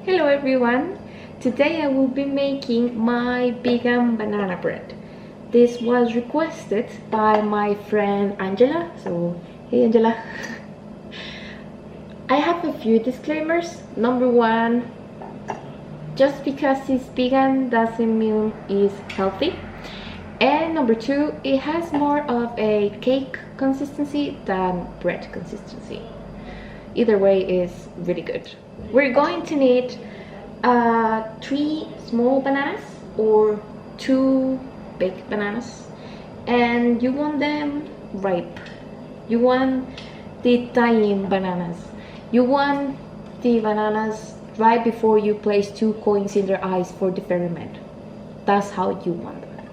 Hello everyone! Today I will be making my vegan banana bread. This was requested by my friend Angela, so hey Angela! I have a few disclaimers. Number one, just because it's vegan doesn't mean it's healthy. And number two, it has more of a cake consistency than bread consistency. Either way is really good. We're going to need 3 small bananas or 2 big bananas, and you want them ripe. You want the dying bananas. You want the bananas right before you place 2 coins in their eyes for the ferment. That's how you want them.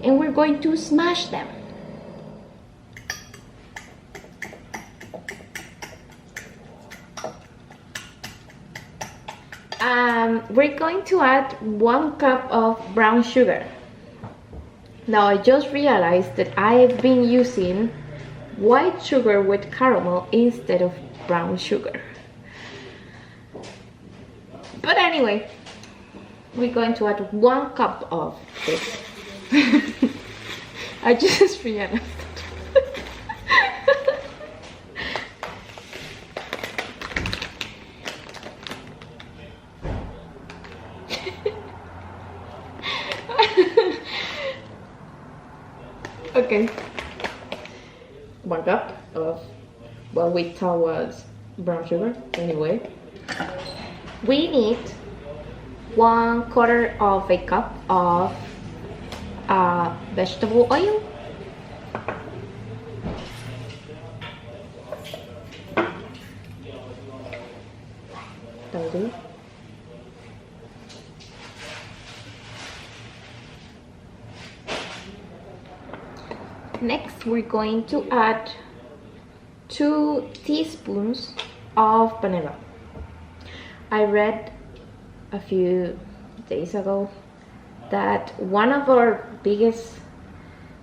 And we're going to smash them. We're going to add 1 cup of brown sugar. Now I just realized that I've been using white sugar with caramel instead of brown sugar. But anyway, we're going to add 1 cup of this. I just realized. Okay, 1 cup of, well, we thought was brown sugar. Anyway, we need 1/4 of a cup of vegetable oil. That'll do. Next, we're going to add 2 teaspoons of vanilla. I read a few days ago that one of our biggest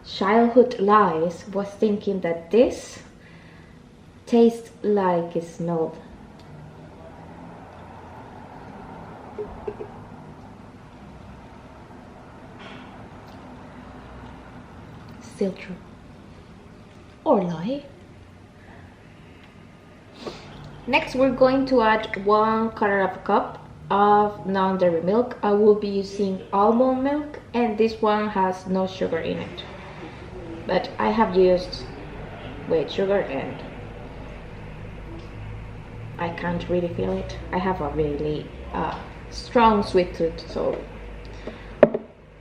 childhood lies was thinking that this tastes like it smelled. Still true. Or lie. Next, we're going to add 1/4 of a cup of non-dairy milk. I will be using almond milk, and this one has no sugar in it. But I have used with sugar and I can't really feel it. I have a really strong sweet tooth, so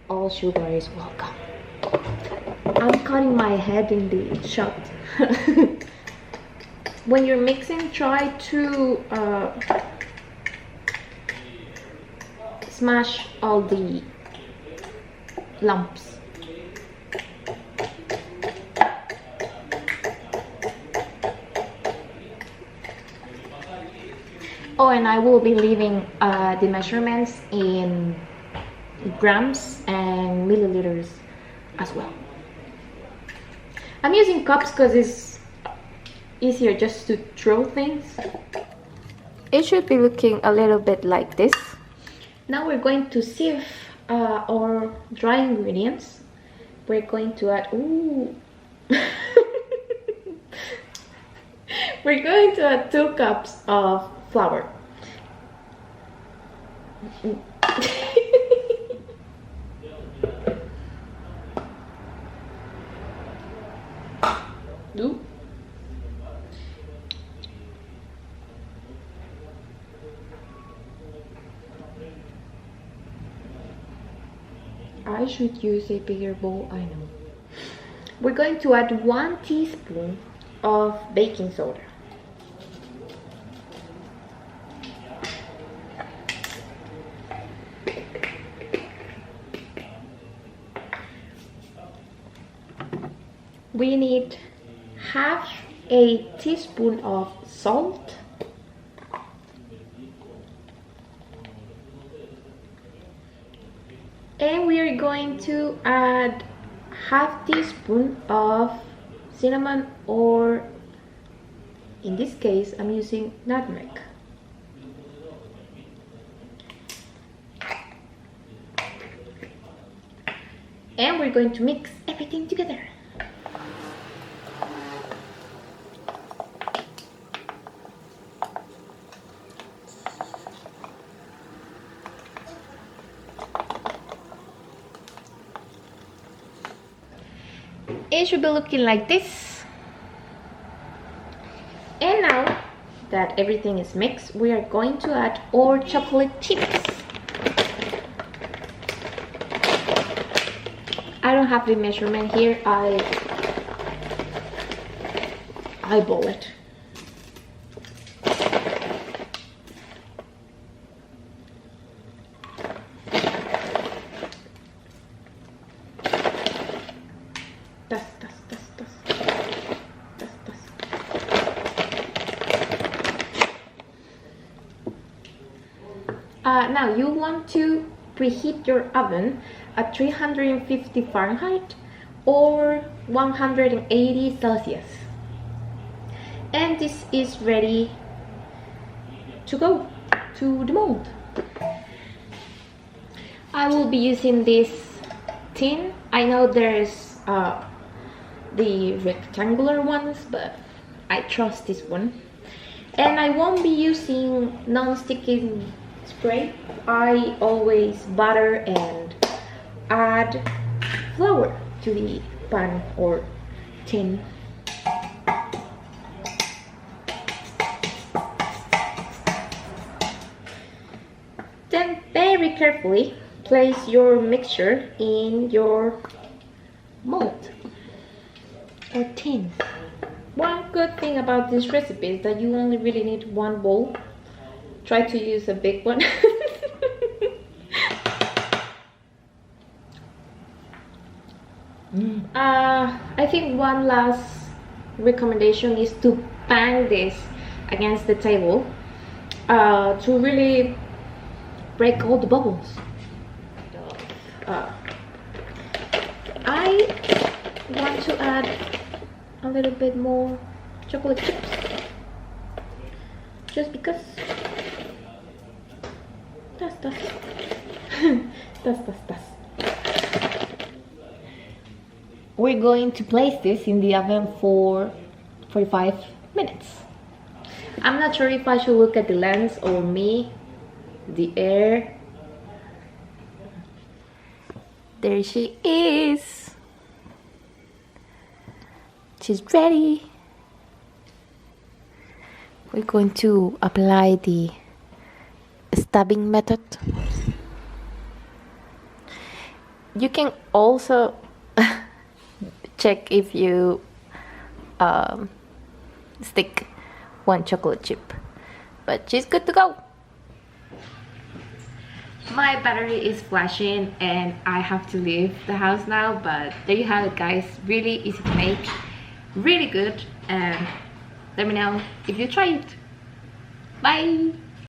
all sugar is welcome. I'm cutting my head in the shot. When you're mixing, try to smash all the lumps. Oh, and I will be leaving the measurements in grams and milliliters as well. I'm using cups because it's easier just to throw things. It should be looking a little bit like this. Now we're going to sieve our dry ingredients. We're going to add, we're going to add 2 cups of flour. I should use a bigger bowl, I know. We're going to add 1 teaspoon of baking soda. We need 1/2 a teaspoon of salt. And we are going to add 1/2 teaspoon of cinnamon, or in this case I'm using nutmeg. and we're going to mix everything together. It should be looking like this. And now that everything is mixed, we are going to add our chocolate chips. I don't have the measurement here. I eyeball it. Now you want to preheat your oven at 350 Fahrenheit or 180 Celsius. And this is ready to go to the mold. I will be using this tin. I know there's the rectangular ones, but I trust this one. And I won't be using non-sticky spray. I always butter and add flour to the pan or tin. Then very carefully place your mixture in your mold or tin. One good thing about this recipe is that you only really need one bowl. Try to use a big one. I think one last recommendation is to bang this against the table to really break all the bubbles. I want to add a little bit more chocolate chips just because. Tas. We're going to place this in the oven for 45 minutes. I'm not sure if I should look at the lens or me, the air. There she is. She's ready. We're going to apply the stabbing method. You can also check if you stick one chocolate chip, but she's good to go. My battery is flashing and I have to leave the house now, but there you have it, guys. Really easy to make, really good, and let me know if you try it. Bye.